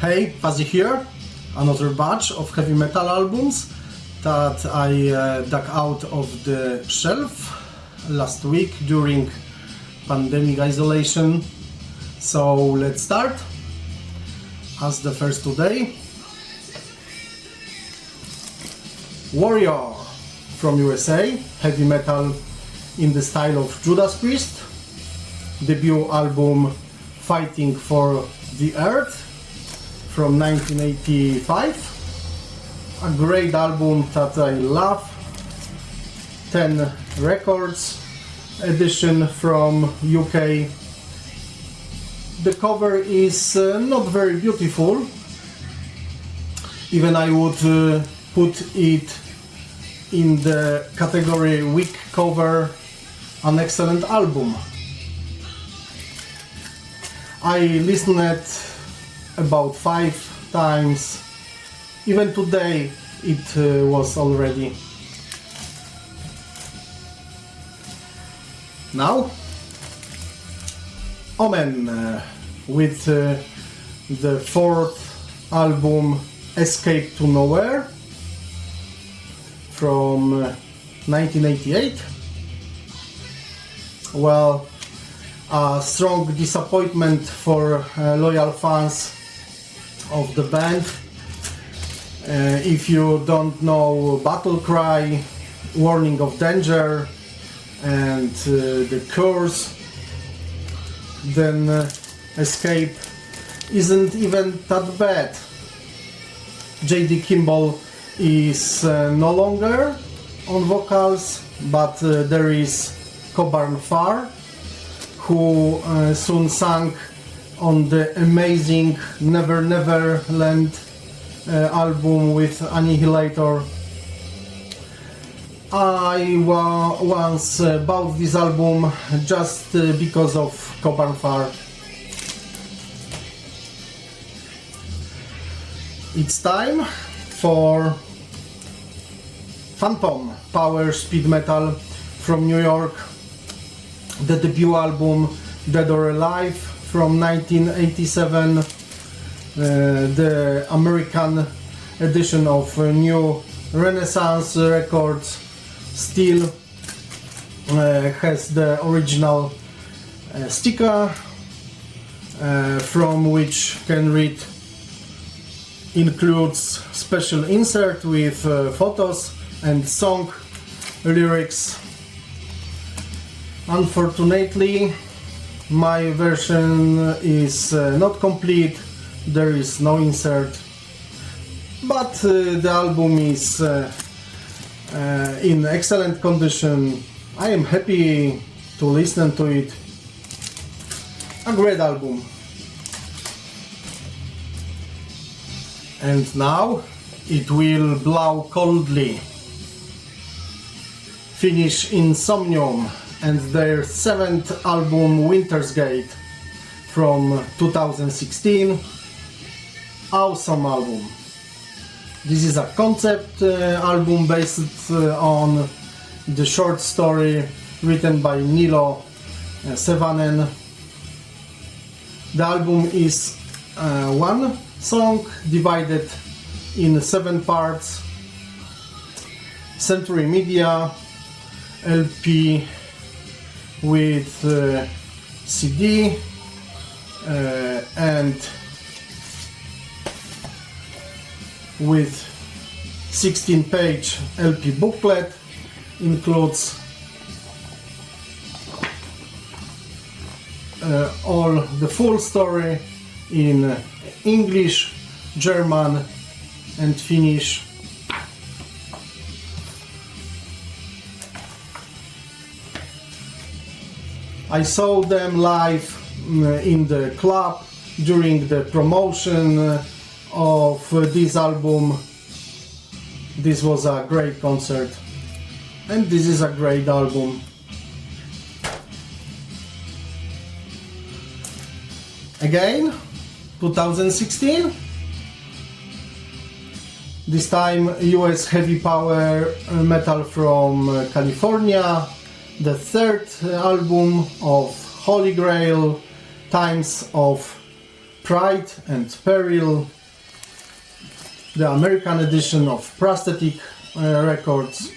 Hey, Fuzzy here, another batch of heavy metal albums that I dug out of the shelf last week during pandemic isolation. So let's start. As the first today, Warrior from USA, heavy metal in the style of Judas Priest, debut album Fighting for the Earth from 1985, a great album that I love, 10 records edition from UK. The cover is not very beautiful, even I would put it in the category weak cover, an excellent album. I listened about 5 times, even today it was already. Now, Omen with the 4th album Escape to Nowhere from 1988. Well, a strong disappointment for loyal fans of the band. If you don't know Battle Cry, Warning of Danger and the Curse, then Escape isn't even that bad. J.D. Kimball is no longer on vocals, but there is Coburn Farr, who soon sang on the amazing Never Never Land album with Annihilator. I once bought this album just because of Coburn Farr. It's time for Phantom Power Speed Metal from New York, the debut album Dead or Alive from 1987, the American edition of New Renaissance Records still has the original sticker from which can read, includes special insert with photos and song lyrics. Unfortunately, my version is not complete, there is no insert, but the album is in excellent condition. I am happy to listen to it. A great album. And now it will blow coldly. Finnish Insomnium and their 7th album Winter's Gate from 2016. Awesome album. This is a concept album based on the short story written by Nilo Sevanen. The album is one song divided in 7 parts. Century Media LP with CD and with 16-page LP booklet, includes all the full story in English, German and Finnish. I saw them live in the club during the promotion of this album. This was a great concert and this is a great album. Again, 2016, this time US heavy power metal from California, the 3rd album of Holy Grail, Times of Pride and Peril, the American edition of Prosthetic Records.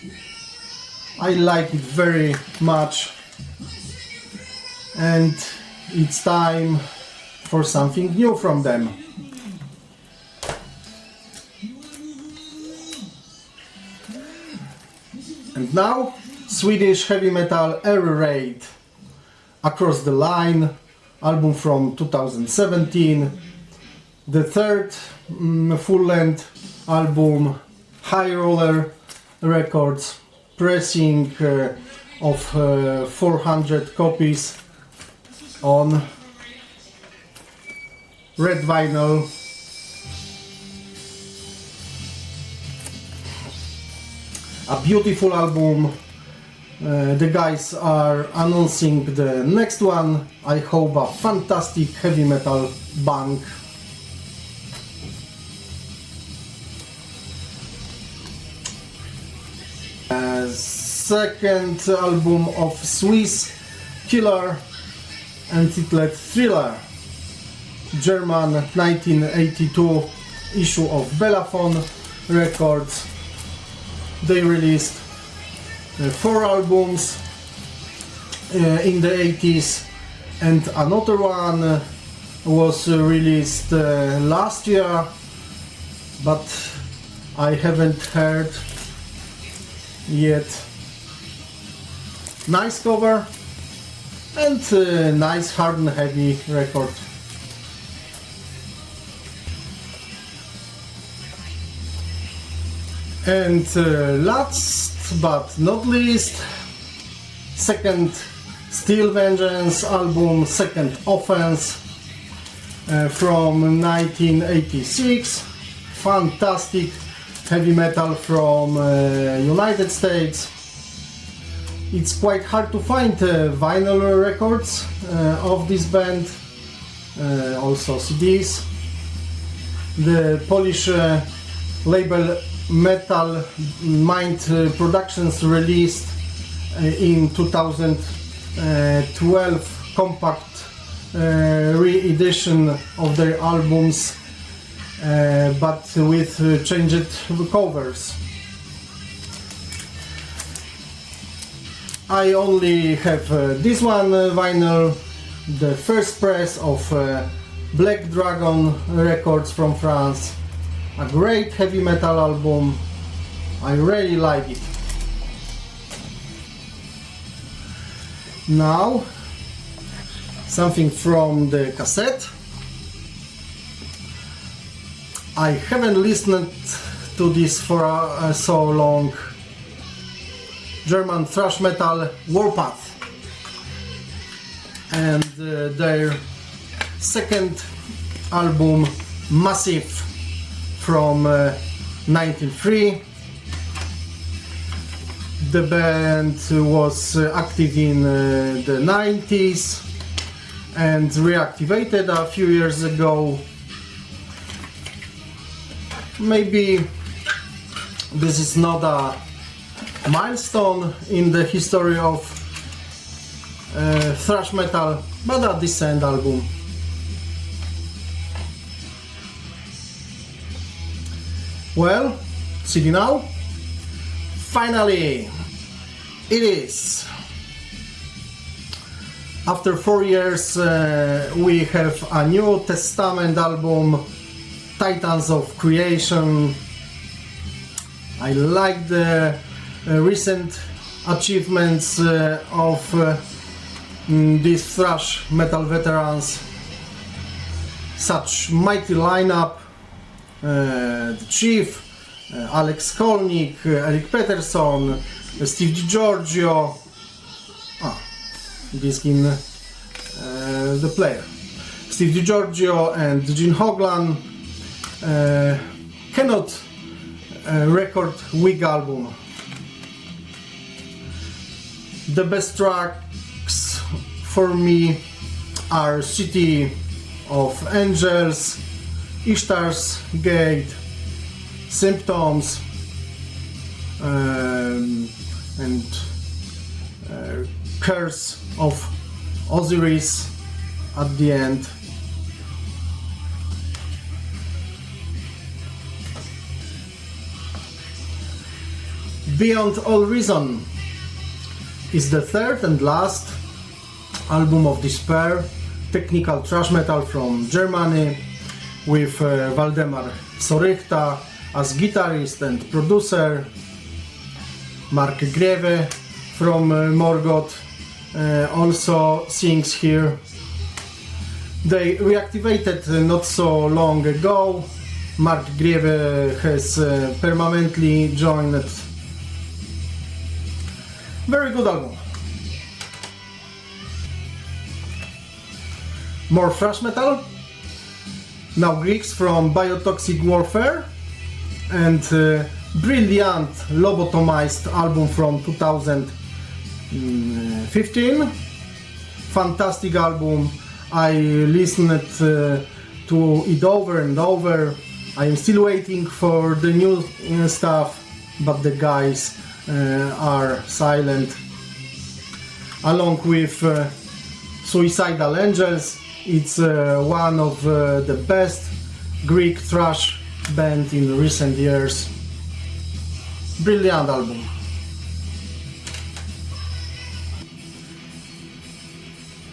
I like it very much, and it's time for something new from them. And now, Swedish heavy metal Air Raid, Across the Line, album from 2017, the third full-length album, High Roller Records, pressing of 400 copies on red vinyl. A beautiful album. The guys are announcing the next one. I hope a fantastic heavy metal bang. Second album of Swiss Killer, entitled Thriller, German 1982 issue of Bellaphon Records. They released 4 albums in the 80s, and another one was released last year, but I haven't heard yet. Nice cover and nice hard and heavy record. And last but not least, second Steel Vengeance album, Second Offense, from 1986. Fantastic heavy metal from United States. It's quite hard to find vinyl records of this band, also CDs. The Polish label Metal Mind Productions released in 2012 compact re-edition of their albums, but with changed covers. I only have this one vinyl, the first press of Black Dragon Records from France. A great heavy metal album. I really like it. Now, something from the cassette. I haven't listened to this for so long. German thrash metal Warpath, and their second album, Massive, from 1993. The band was active in the 90s and reactivated a few years ago. Maybe this is not a milestone in the history of thrash metal, but a decent album. Well, CD now. Finally, it is. After 4 years, we have a new Testament album, Titans of Creation. I like the recent achievements of these thrash metal veterans. Such mighty lineup: the Chief, Alex Kolnick, Eric Peterson, Steve DiGiorgio, Diskin, the player, Steve DiGiorgio and Gene Hoglan. Cannot record weak album. The best tracks for me are City of Angels, Ishtar's Gate, Symptoms, and Curse of Osiris at the end. Beyond All Reason is the third and last album of Despair, technical thrash metal from Germany, with Waldemar Sorychta as guitarist and producer, Mark Greve from Morgoth also sings here. They reactivated not so long ago. Mark Greve has permanently joined. Very good album. More thrash metal. Now Greeks from Biotoxic Warfare and brilliant lobotomized album from 2015. Fantastic album. I listened to it over and over. I am still waiting for the new stuff, but the guys are silent. Along with Suicidal Angels, it's one of the best Greek thrash band in recent years. Brilliant album.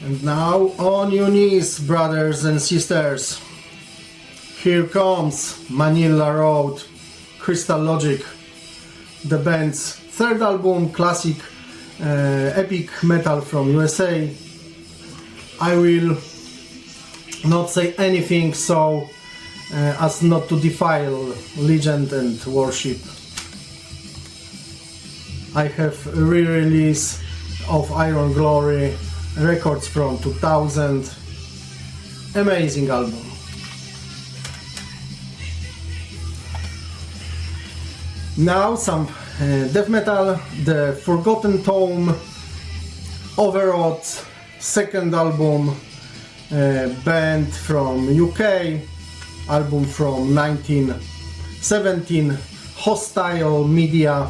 And now on your knees, brothers and sisters. Here comes Manila Road, Crystal Logic, the band's third album, classic epic metal from USA. I will not say anything so as not to defile legend and worship. I have a re-release of Iron Glory records from 2000. Amazing album. Now some death metal, the Forgotten Tome, Overwrought, second album, band from UK, album from 1917, Hostile Media,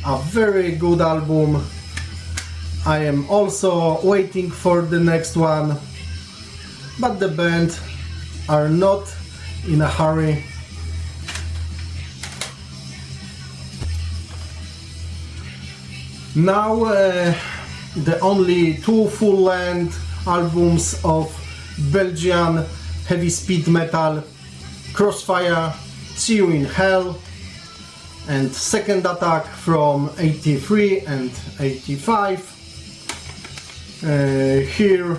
a very good album. I am also waiting for the next one, but the band are not in a hurry. Now the only two full-length albums of Belgian heavy speed metal, Crossfire, See You in Hell, and Second Attack from 83 and 85. Here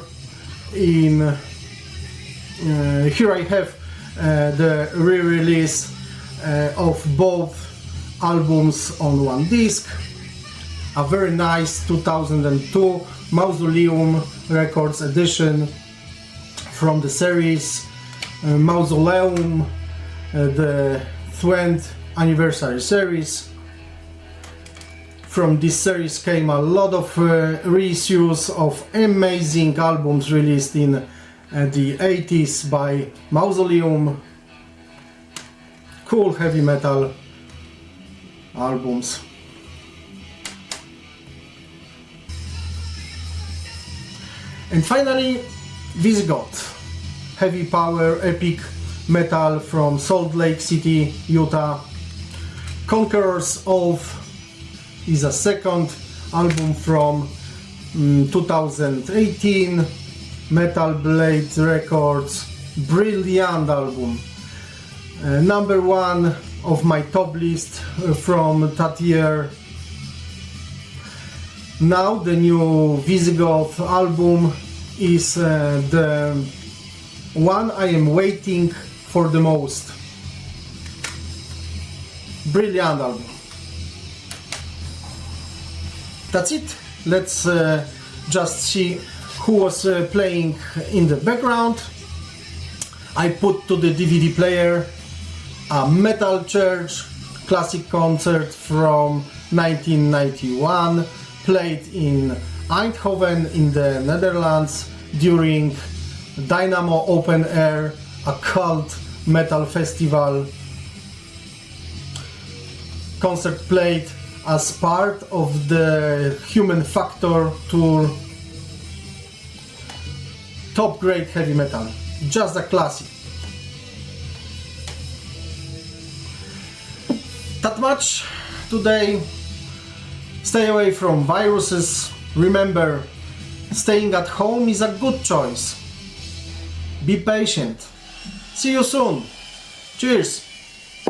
I have the re-release of both albums on one disc. A very nice 2002 Mausoleum Records edition from the series Mausoleum, the 20th anniversary series. From this series came a lot of reissues of amazing albums released in the 80s by Mausoleum. Cool heavy metal albums. And finally, Visigoth, heavy power epic metal from Salt Lake City, Utah. Conquerors of is a second album from 2018, Metal Blade Records. Brilliant album. Number one of my top list from that year. Now the new Visigoth album is the one I am waiting for the most. Brilliant album. That's it. Let's just see who was playing in the background. I put to the DVD player a Metal Church classic concert from 1991, played in Eindhoven in the Netherlands during Dynamo Open Air, a cult metal festival. Concert played as part of the Human Factor tour. Top grade heavy metal, just a classic. That much. today. Stay away from viruses. Remember, staying at home is a good choice. Be patient. See you soon. Cheers!